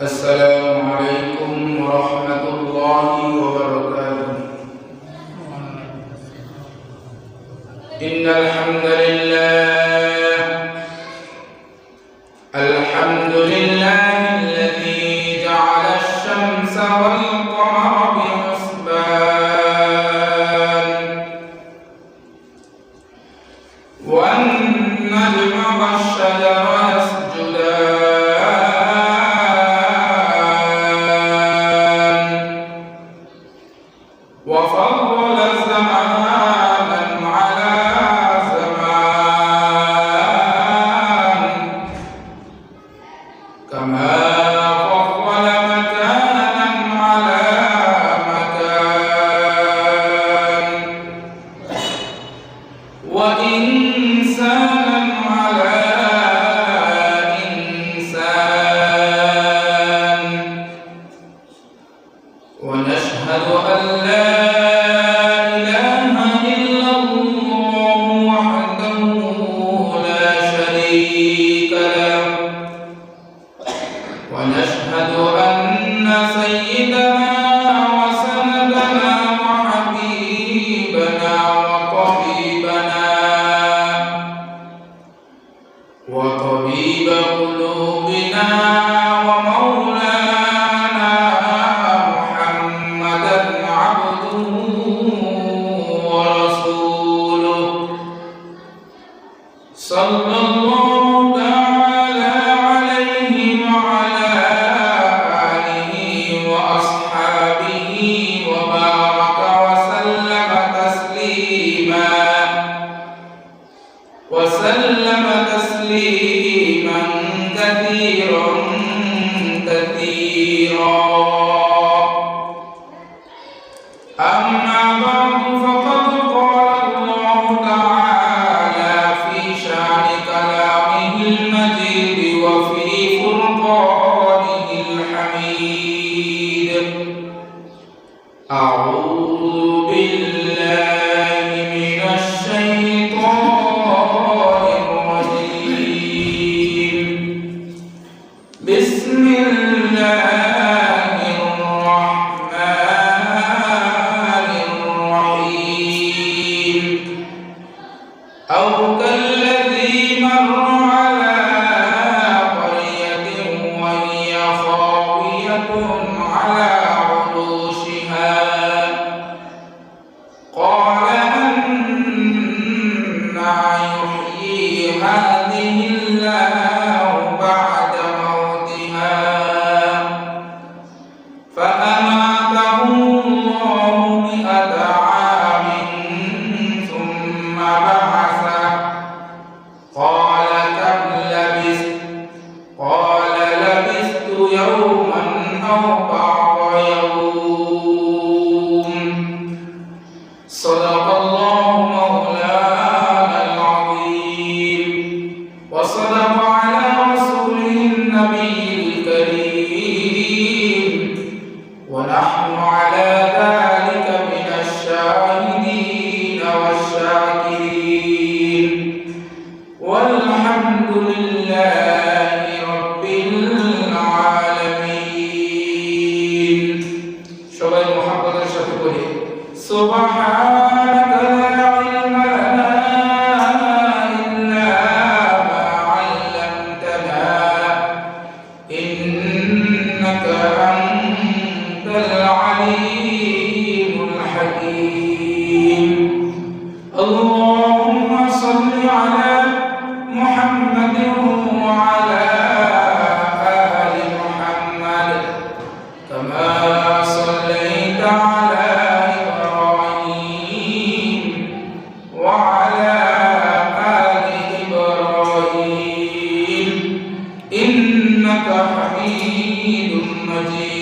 السلام عليكم ورحمة الله وبركاته. إن الحمد لله الذي جعل الشمس والقمر بحسبان والنجم والشجر يسجدان وفضل زمانا على زمان كما فضل مكانا على مكان وإنسانا على إنسان ونشهد أن لا إله إلا الله وحده لا شريك له ونشهد أن سيدنا وسندنا وحبيبنا وطبيب قلوبنا ومولانا محمدا عبده ورسوله صلى الله تعالى عليه وعلى آله وأصحابه وبارك وسلم تسليما كثيرا أما بعد فقد قال الله تعالى في شأن كلامه المجيد وفي فرقانه الحميد أعوذ بالله من الشيطان الرجيم بسم الله الرحمن الرحيم أو كالذي مر على قرية وهي خاوية على عروشها قال أنى يحيي هذه الله بعد موتها فأماته الله 100 عام ثم بعثه قال كم لبثت قال لبثت يوما أو بعض يوم صدق الله مولانا العظيم وصدق على رسوله النبي الكريم ونحن على ذلك من الشاهدين والشاكرين والحمد لله رب العالمين সবাই মুহাব্বতের সাথে বলি সুবহানাকা লা ইলমা লানা ইল্লা মা 'allamtana ইন্নাকা আনতাল আলীমুল হাকীম আল্লাহুম্মা সাল্লি আলা মুহাম্মাদিন ওয়া আলা আলি মুহাম্মাদ কামা সাল্লাইতা আলা إبراهيم وعلى آل إبراهيم إنك حميد مجيد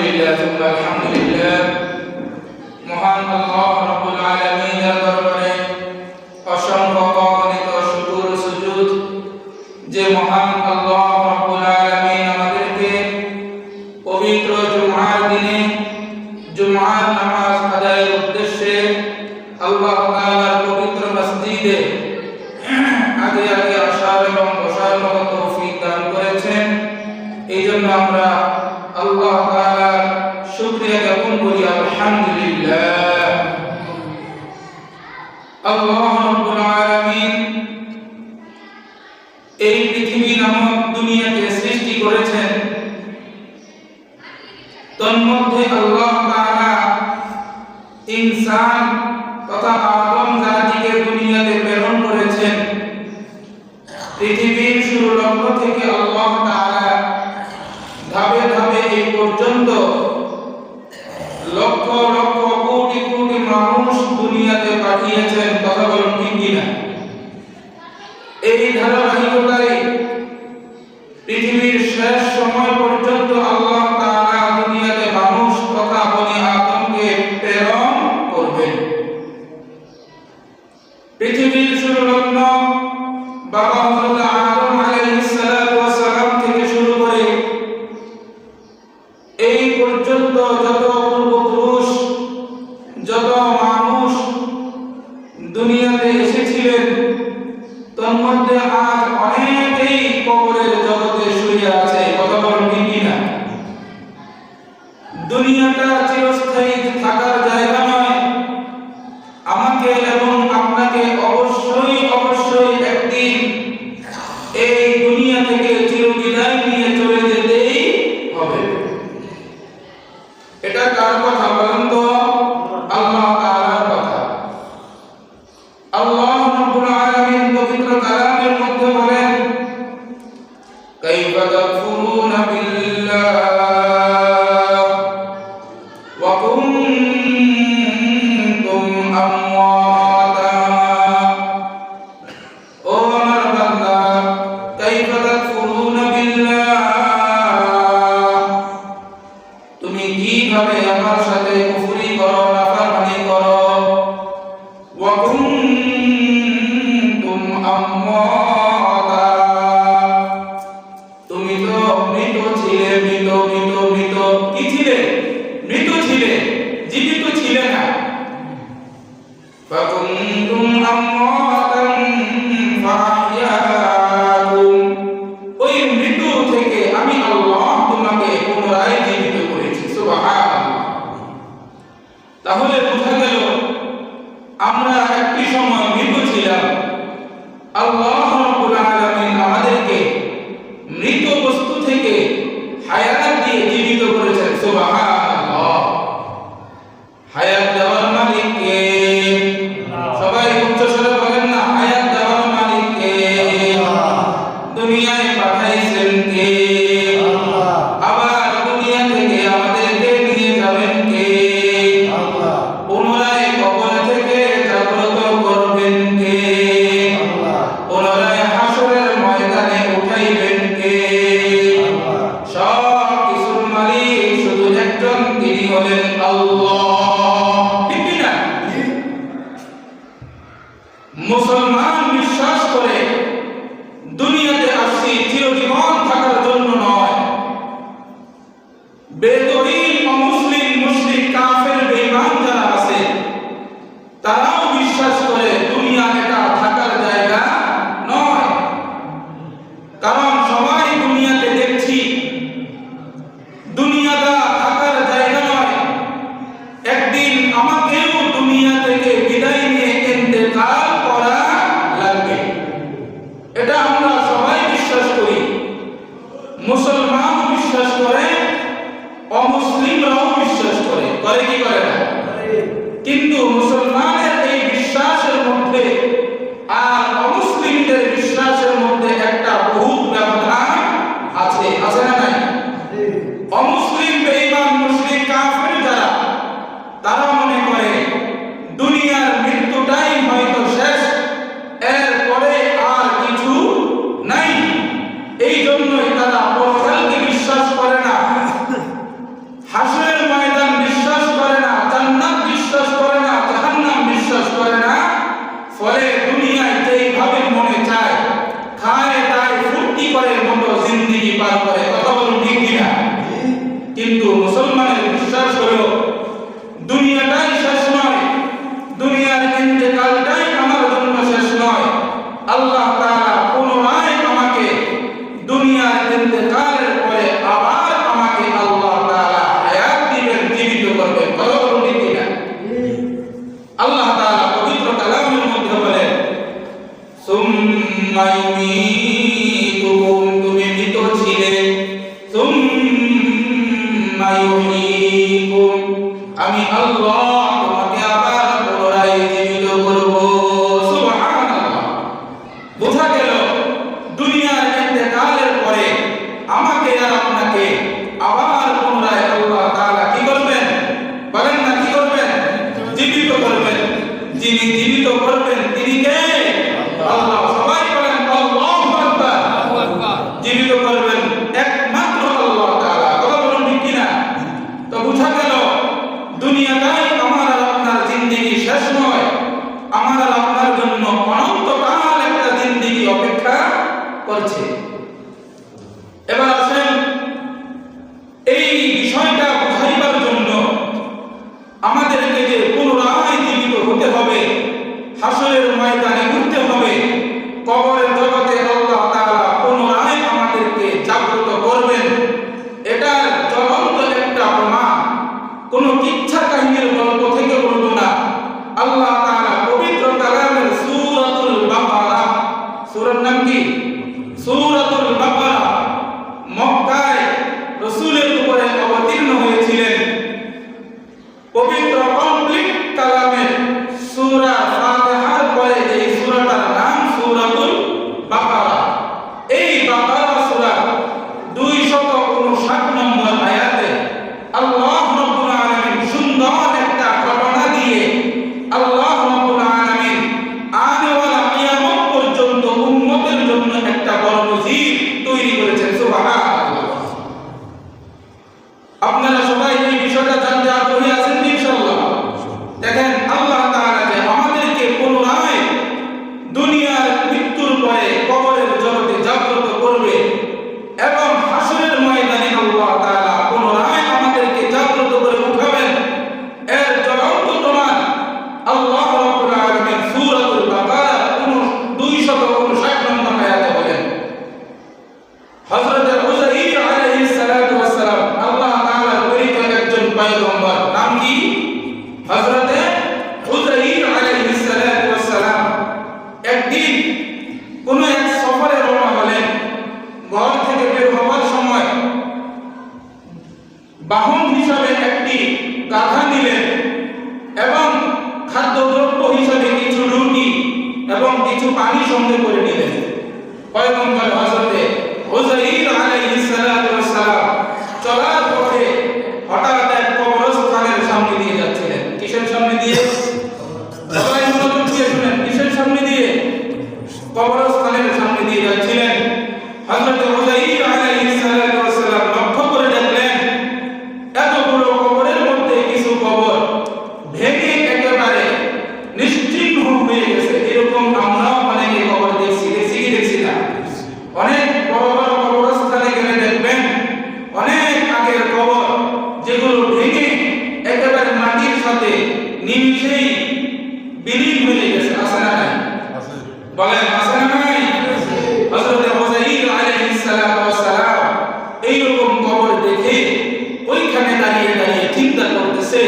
আলহামদুলিল্লাহ সুম্মা আলহামদুলিল্লাহ। মহান আল্লাহ রাব্বুল আলামিনের দরবারে অসংখ্য অগণিত শুকর সুজুদ যে মহান আল্লাহ রাব্বুল আলামিন আমাদেরকে পবিত্র জুমআর দিনে জুমআর নামাজ আদায়ের উদ্দেশ্যে আল্লাহ তাআলার পবিত্র মসজিদে আগে আগে আসার এবং বসার মতো তৌফিক দান করেছেন। এই জন্য আমরা আল্লাহ তাআলার শুকরিয়া জ্ঞাপন করি আলহামদুলিল্লাহ। আল্লাহ রাব্বুল আলামিন এই পৃথিবী নামক দুনিয়াকে সৃষ্টি করেছেন। তন্মধ্যে আল্লাহ তাআলা ইনসান তথা আদম জাতিকে দুনিয়াতে প্রেরণ করেছেন। পৃথিবীর শুরু লগ্ন থেকে আল্লাহ তাআলা ধাপে ধাপে এই পর্যন্ত লক্ষ লক্ষ কোটি কোটি মানুষ দুনিয়াতে পাঠিয়েছেন। কথা বলুন ঠিক কিনা? এই ধারাবাহিকতায় পৃথিবীর শেষ সময় পর্যন্ত আল্লাহ তাআলা দুনিয়াতে মানুষ তথা বনি আদমকে প্রেরণ করবেন। পৃথিবীর শুরু লগ্ন বাবা হযরত আদম আলাইহিস সালাতু ওয়াস সালাম থেকে শুরু করে এই পর্যন্ত যত পূর্বপুরুষ যত মানুষ দুনিয়াতে এসেছিলেন, তন্মধ্যে আজ অনেকেই কবরের জগতে শুয়ে আছে। কথা বলুন ঠিক কিনা? দুনিয়াটা চিরস্থায়ী থাকার জায়গা নয়। আমাকে এবং আপনাকে অবশ্যই অবশ্যই একদিন এই দুনিয়া থেকে চিরবিদায় নিয়ে চলে যেতেই হবে। এটা কার কথা বলেন তো? আল্লাহ তাআলার কথা। আল্লাহ রাব্বুল আলামিন পবিত্র কালামের মধ্যে বলেন, কাইফা তাকফুরুনা বিল্লাহ ওয়া কুনতুম আমওয়াতা। ও আমার বান্দা, কাইফা তাকফুরুনা বিল্লাহ, তুমি কিভাবে আমার সাথে কুফরি করো, নাফরমানি করো। ওয়া কুনতুম আমওয়াতা, তুমি তো মৃত ছিলে। মৃত মৃত মৃত কি ছিলে? মৃত ছিলে, জীবিত ছিলে না। ফাকুনতুম আমওয়াতান ফাআহইয়াকুম, ওই মৃত্যু থেকে আমি আল্লাহ তোমাকে পুনরায় জীবিত করেছি। সুবহানাল্লাহ। তাহলে বোঝা গেল আমরা একটি সময় মৃত ছিলাম। আল্লাহ রাব্বুল আলামিন আমাদেরকে মৃত বস্তু থেকে হায়াত দিয়ে জীবিত করেছেন। সুবহানাল্লাহ। হায়াত দেওয়ার মালিক কে? সবাই উচ্চ স্বরে বলেন না, হায়াত দেওয়ার মালিক কে? দুনিয়ায় পাঠাইছেন কে? আবার দুনিয়া থেকে আমাদেরকে নিয়ে যাবেন কে? পুনরায় কবর থেকে জাগ্রত করবেন কে? পুনরায় হাসরের ময়দানে উঠাইবেন কে? সব কিছুর মালিক শুধু একজন, তিনি হলেন আল্লাহ। ঠিক কি না? মুসলমান বিশ্বাস করে দুনিয়াতে আসছি চিরজীবন থাকার জন্য নয়। বেদবিন, অমুসলিম, মুশরিক, কাফের, বেঈমান যারা আছে তারাও বিশ্বাস করে দুনিয়া এটা থাকার জায়গা নয়। কারণ সবাই দুনিয়াতে দেখছি দুনিয়াটা থাকার জায়গা নয়। একদিন আমাকেও দুনিয়া থেকে বিদায় নিয়ে ইন্তেকাল করা লাগবে। এটা আমরা সবাই বিশ্বাস করি। মুসলমান বিশ্বাস করে, অমুসলিমরাও বিশ্বাস করে। করে কি করে না? কিন্তু মুসলমানের এই বিশ্বাসের মধ্যে আর অমুসলিমদের বিশ্বাসের মধ্যে একটা বহুত ব্যবধান আছে। আছে না নাই? অমুসলিম, বেঈমান, মুশরিক, কাফের যারা, তারা মনে করে দুনিয়ার মৃত্যুটাই হয়তো শেষ, এরপরে আর কিছু নাই। এই জন্যই তারা পরকালকে বিশ্বাস করে না। হাসরের কিন্তু মুসলমানের বিশ্বাস হলো দুনিয়াটাই শেষ নয়, দুনিয়ার ইন্তেকালটাই আমার জন্য শেষ নয়। আল্লাহ তাআলা পুনরায় আমাকে দুনিয়ার ইন্তেকালের পরে আবার আমাকে আল্লাহ তাআলা হায়াত দিবেন, জীবিত করবেন। কথা বলুন ঠিক কিনা? আল্লাহ তাআলা পবিত্র কালামের মধ্যে বলেন সুম্মা ইউমীতুকুম, তুমি মৃত ছিলে, সুম্মা ইউহয়ীকুম, আমি আল্লাহ তোমাকে আবার পুনরায় জীবিত করব। সুবহানাল্লাহ। বোঝা গেল দুনিয়ার ইন্তেকালের পরে আমাকে আর আপনাকে আবার পুনরায় আল্লাহ তাআলা কি করবেন? বলেন না কি করবেন? জীবিত করবেন। যিনি জীবিত করবেন তিনি কে? আল্লাহ। সবাই বলেন আল্লাহু আকবার। জীবিত করবেন একমাত্র আল্লাহ তাআলা। কথা বলুন ঠিক কিনা? তো বোঝা গেল দুনিয়াটাই আমার আর আপনার জিন্দেগি শেষ নয়, আমার আর আপনার জন্য অনন্তকাল একটা জিন্দেগি অপেক্ষা করছে। এবার আসেন এই বিষয়টা বুঝাইবার জন্য আমাদেরকে যে পুনরায় জীবিত হতে হবে, হাসরের ময়দানে উঠতে হবে, কবরের জগতে আল্লাহ তাআলা পুনরায় আমাদেরকে জাগ্রত করবেন, এটার জ্বলন্ত একটা প্রমাণ কোনো কিচ্ছা কাহিনীর গল্প থেকে বলবো না। আল্লাহ তাআলা পবিত্র কালামের সূরাতুল বাকারা, সূরার নাম কি? সূরাতুল বাকারা মক্কায় রাসূলের উপরে অবতীর্ণ হয়েছিলেন। পবিত্র কমপ্লিট কালামের সূরা ফাতিহার পরে যে সূরাটার নাম সূরাতুল বাকারা, এই বাকারা সূরা 259 নম্বর আয়াতে আল্লাহ রাব্বুল আলামিন সুন্দর একটা ঘটনা দিয়ে আল্লাহ রাব্বুল আলামিন আনেওয়ালা কিয়ামত পর্যন্ত উম্মতের জন্য একটা বড় নজির তৈরি করেছেন। সুবহানাল্লাহ। আপনারা সবাই এই বিষয়টা জানতে আগ্রহী আছেন ইনশাআল্লাহ? দেখেন আল্লাহ তাআলা যে আমাদেরকে পুনরায় দুনিয়ার মৃত্যুর পরে কবরের জগতে জাগ্রত করবে এবং হাসরের ময়দানে আল্লাহ তাআলা পুনরায় আমাদেরকে জাগ্রত করে উঠাবেন, এর জ্বলন্ত প্রমাণ আল্লাহ রাব্বুল আলামিন সূরাতুল বাকারা 259 নম্বর আয়াতে বলেন। হযরত উযাইর আলাইহিস সালাতু ওয়াস সালাম আল্লাহ তাআলার প্রেরিত একজন পয়গম্বর, নাম কি? হযরত উযাইর আলাইহিস সালাতু ওয়াস সালাম একদিন কোন এক সফরে রওনা হলেন। ঘর থেকে বের হওয়ার সময় বাহন হিসাবে একটি গাধা নিলেন এবং খাদ্যদ্রব্য হিসাবে কিছু রুটি এবং কিছু পানি সঙ্গে করে নিলেন। পয়গম্বর হযরত উযাইর আলাইহিস সালাতু ওয়াস সালাম চলার পথে হঠাৎ এক কবরস্থানের সামনে দিয়ে যাচ্ছিলেন। কিসের সামনে দিয়ে? সবাই মনোযোগ দিয়ে শুনেন। কিসের সামনে দিয়ে? কবরস্থানের সামনে দিয়ে যাচ্ছিলেন। হযরত উযাইর আলাইহিস সালাতু ওয়াস সালাম লক্ষ্য করে দেখলেন এতগুলো কবরের মধ্যে কিছু কবর ভেঙে একেবারে নিশ্চিহ্ন হয়ে গেছে। এরকম আমরা অনেকে কবর দেখছি না? অনেক বড় বড় কবরস্থানে গেলে দেখবেন অনেক আগের কবর যেগুলো ভেঙে একেবারে মাটির সাথে নিমিষেই বিলীন হয়ে গেছে। আছে না নাই? বলেন আছে না নাই? হযরত উযাইর আলাইহিস সালাতু ওয়াস সালাম এইরকম কবর দেখে ওইখানে দাঁড়িয়ে দাঁড়িয়ে চিন্তা করতেছে,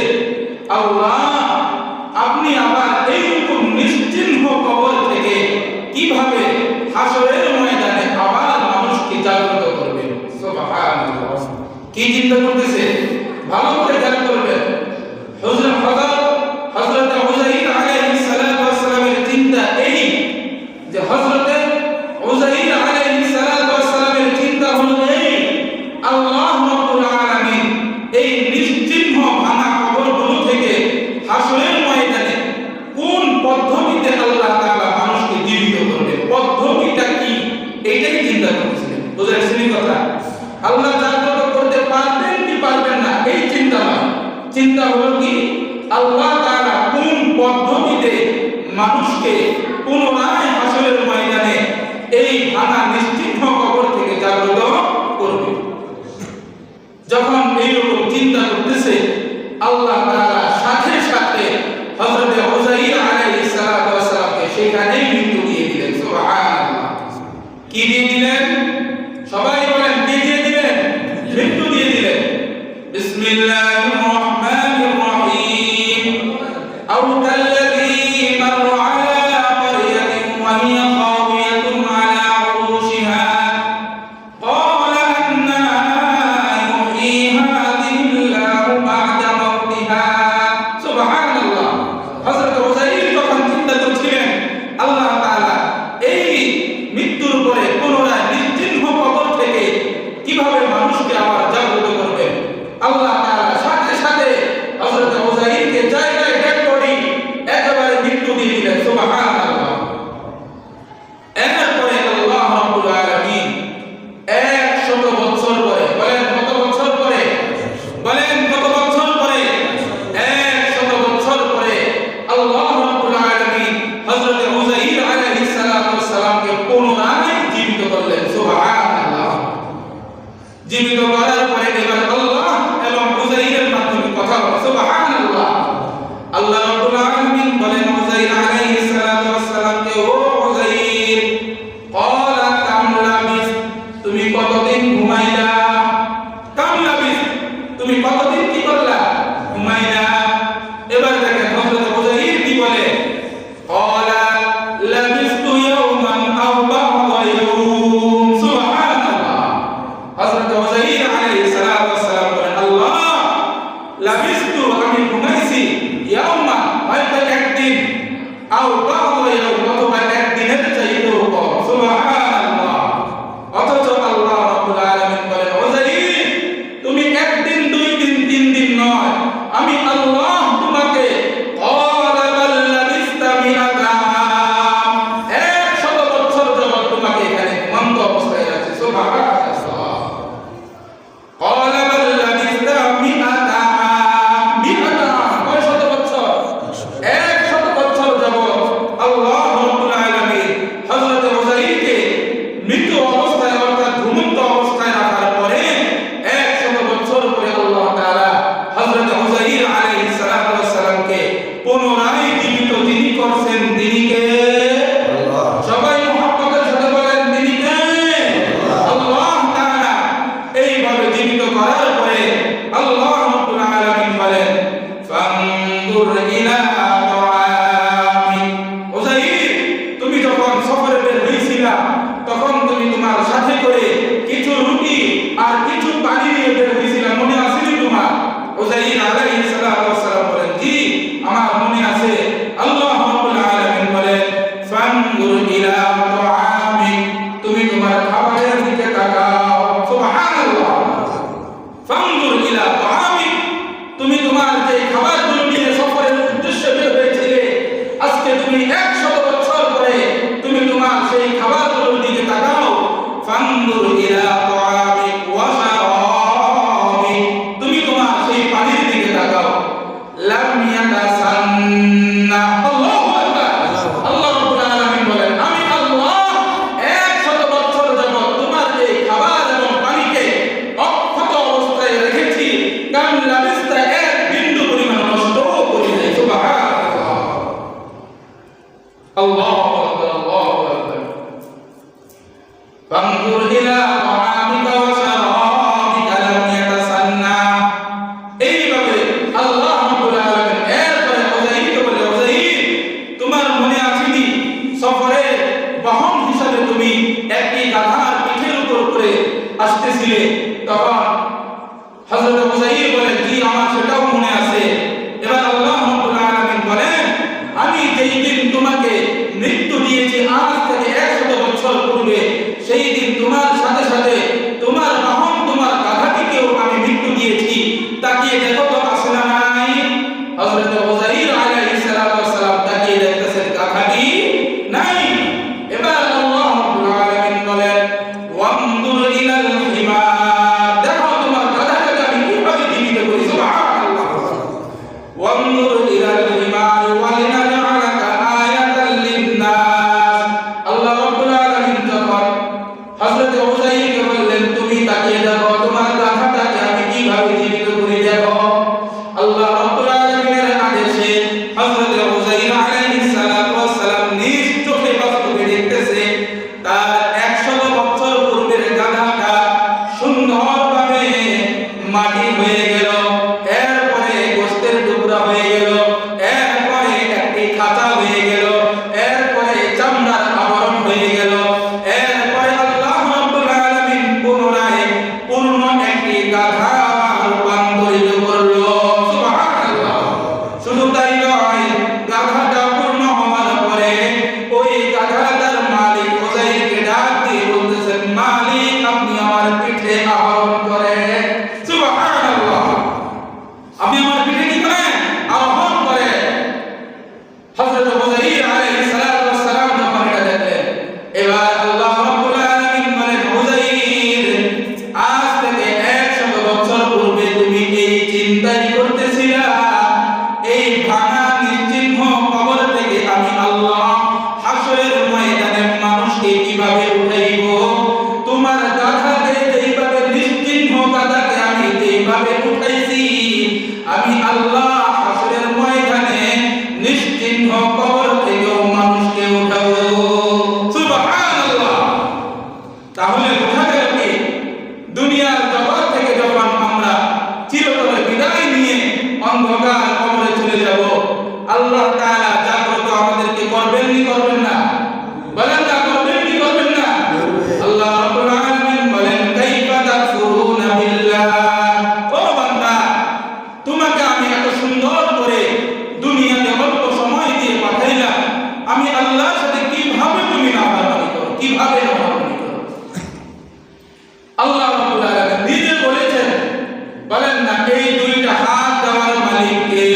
আল্লাহ আপনি আবার এইরকম নিশ্চিহ্ন কবর থেকে কিভাবে হাসরের ময়দানে আবার মানুষকে জাগ্রত করবেন। সুবহানাল্লাহ। কি চিন্তা করতেছে? ভালো করে খেয়াল করবেন। হযরত উযাইর আলাইহিস সালাতু ওয়াস সালামের চিন্তা এই যে হযরত উযাইর আলাইহিস সালাতু ওয়াস সালামের চিন্তা হলো এই, আল্লাহ রাব্বুল আলামিন এই নিশ্চিহ্ন ভাঙা কবরগুলো থেকে হাসরের ময়দানে কোন পদ্ধতিতে আল্লাহ তাআলা মানুষকে জীবিত করবেন, পদ্ধতিটা কি, এইটাই চিন্তা করতেছিলেন। বুঝাইছেন কথা? আল্লাহ জাগ্রত করতে পারবেন কি পারবেন না এই চিন্তা নয়। চিন্তা হলো কি আল্লাহ তাআলা কোন পদ্ধতিতে মানুষকে পুনরায় হাসরের ময়দানে এই ভাঙা নিশ্চিহ্ন কবর থেকে জাগ্রত করবে। যখন এইরকম বিসমিল্লাহির রহমানির রহিম আও কাল্লাযী মাররা আলা ক্বরিয়াতিন ওয়া হিয়া খাওয়িয়াতুন আলা উরুশিহা قال أنى يحيي هذه الله بعد موتها سبحان الله হযরত উযাইর তখন চিন্তা করছিলেন আল্লাহ তাআলা এই মৃত্যুর পরে পুনরায় নিশ্চিহ্ন কবর থেকে কিভাবে মানুষকে আবার জাগ্রত করবেন। আল্লাহ তাআলা সাথে সাথে হযরত উযাইরকে জায়গায় ডেড বডি একেবারে মৃত্যু দিয়ে দিলেন। সুবহানাল্লাহ। এরপরে আল্লাহ রাব্বুল আলামিন 100 বছর পরে, বলেন কত বছর পরে, বলেন কত বছর পরে, 100 বছর পরে আল্লাহ রাব্বুল আলামিন হযরত উযাইর আলাইহিস সালাতু ওয়াস সালামকে পুনরায় জীবিত করলেন। সুবহানাল্লাহ। জীবিত করার পরে এবার আল্লাহ এবং উযাইরের মাধ্যমে কথা বলে। সুবহানাল্লাহ। আল্লাহ রাব্বুল আলামিন বলেন উযাইর আলাইহিস সালাতু ওয়াস সালামকে, ও উযাইর ক্বালা কাম লাবিস, তুমি কতদিন ঘুমাইলা? কাম লাবিস, তুমি কতদিন কি করলা? ঘুমাইলা। এবার দেখেন হযরত উযাইর কি বলে, ক্বালা লাবিস্তু ইয়াওমান আও বা'দা ইয়াওম। সুবহানাল্লাহ। হযরত উযাইর আলাইহিস সালাতু ওয়াস সালাম বলেন, আল্লাহ লাবিস্তু, আমি ঘুমাইছি, ইয়াওমান হয়তো একদিন, আও বা'দা ইয়াওম অথবা একদিনের চাইতেও কম। সুবহানাল্লাহ। অথচ আল্লাহ রাব্বুল আলামিন বলেন, উযাইর তুমি একদিন, দুই দিন, তিন দিন নয়, আমি আল্লাহ তোমাকে ক্বালা বাল লাবিস্তা মিআতা আম, 100 বছর যাবত তোমাকে এখানে ঘুমন্ত অবস্থায় রাখছি। সুবহানাল্লাহ। ক্বালা বাল লাবিস্তা মিআতা আম, মিআতা আম, কয় শত বছর? 100 বছর যাবত আল্লাহ রাব্বুল আলামিন হযরত উযাইরকে মৃত অবস্থায় অর্থাৎ ঘুমন্ত অবস্থায় রাখার পরে 100 বছর পরে আল্লাহ তাআলা হযরত উযাইর আলাইহিস সালাতু ওয়াস সালামকে পুনরায় জীবিত তিনি করছেন। তিনি কে? আল্লাহ। সবাই মুহাব্বতের সাথে বলেন, তিনি কে? আল্লাহ তাআলা। এইভাবে জীবিত করার পরে আল্লাহ রাব্বুল আলামিন বলেন, ফানজুর ইলা তাআমি, উযাইর তুমি যখন সফরে বের হইছিলা তখন তুমি তোমার সাথে করে কিছু রুটি আর কিছু পানি নিয়ে বের হইছিলা, মনে আছে কি তোমার? উযাইর আলাইহিস সালাতু ওয়াস সালাম বলেন, জি আমার মনে আছে। আল্লাহ রাব্বুল আলামিন বলেন, ফানজুর ইলা তাআমি, তুমি তোমার খাবারের দিকে তাকাও। সুবহানাল্লাহ। ফানজুর ইলা তাআমি, তুমি তোমার যে খাবারগুলো নিয়ে সফরের উদ্দেশ্যে বের হয়েছিলে, আজকে তুমি 100 বছর পরে তুমি তোমার সেই খাবারগুলোর দিকে তাকাও। ফানজুর ইলা তাআমি ওয়া শারাবি, তুমি তোমার সেই পানির দিকে তাকাও। লাম ইয়াতাসান্না, আল্লাহু আকবার। আল্লাহ রাব্বুল আলামিন বলেন, আমি আল্লাহ 100 বছর যাবত তোমার এই খাবার এবং পানিকে অক্ষত অবস্থায় রেখেছি। কাম লাবিস্তা, এক বিন্দু পরিমাণ নষ্টও করি নাই। সুবহানাল্লাহ। আল্লাহু আকবার, আল্লাহু আকবার। ফানজুর ইলা তাআমিকা ওয়া শারাবিকা লাম ইয়াতাসান্না। এইভাবে আল্লাহ রাব্বুল আলামিন এরপরে উযাইরকে বলে, উযাইর চিন্তাই করতেছিলাম এই ভাঙা নিশ্চিহ্ন কবর থেকে আমি আল্লাহ হাসরের ময়দানে মানুষকে কিভাবে উঠাইব। তোমার গাধাকে যেইভাবে নিশ্চিহ্ন গাধাকে আমি যেইভাবে উঠাইছি আমি আল্লাহ হাসরের ময়দানে নিশ্চিহ্ন কবর থেকেও মানুষকে উঠাবো। সুবহানাল্লাহ। তাহলে বোঝা গেল কি দুনিয়ার জগৎ থেকে যখন আমরা চিরতরে বিদায় নিয়ে অন্ধকার কবরে চলে যাব আল্লাহ তাআলা জাগ্রত আমাদেরকে করবেন কি করবেন না? বলেন না করবেন কি করবেন না? আল্লাহ রাব্বুল আলামিন বলেন কাইফা তাকফুরুনা বিল্লাহ। ও বান্দা তোমাকে আমি এত সুন্দর করে দুনিয়াতে অল্প সময় দিয়ে পাঠাইলাম আমি আল্লাহর সাথে কিভাবে তুমি নাফরমানি করো, কিভাবে নাফরমানি করো? আল্লাহ রাব্বুল আলামিন নিজে বলেছেন, বলেন না এই দুইটা হাত দেওয়ার মালিক কে?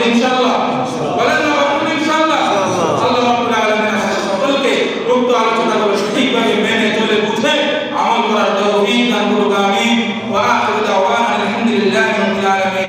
ইনশাআল্লাহ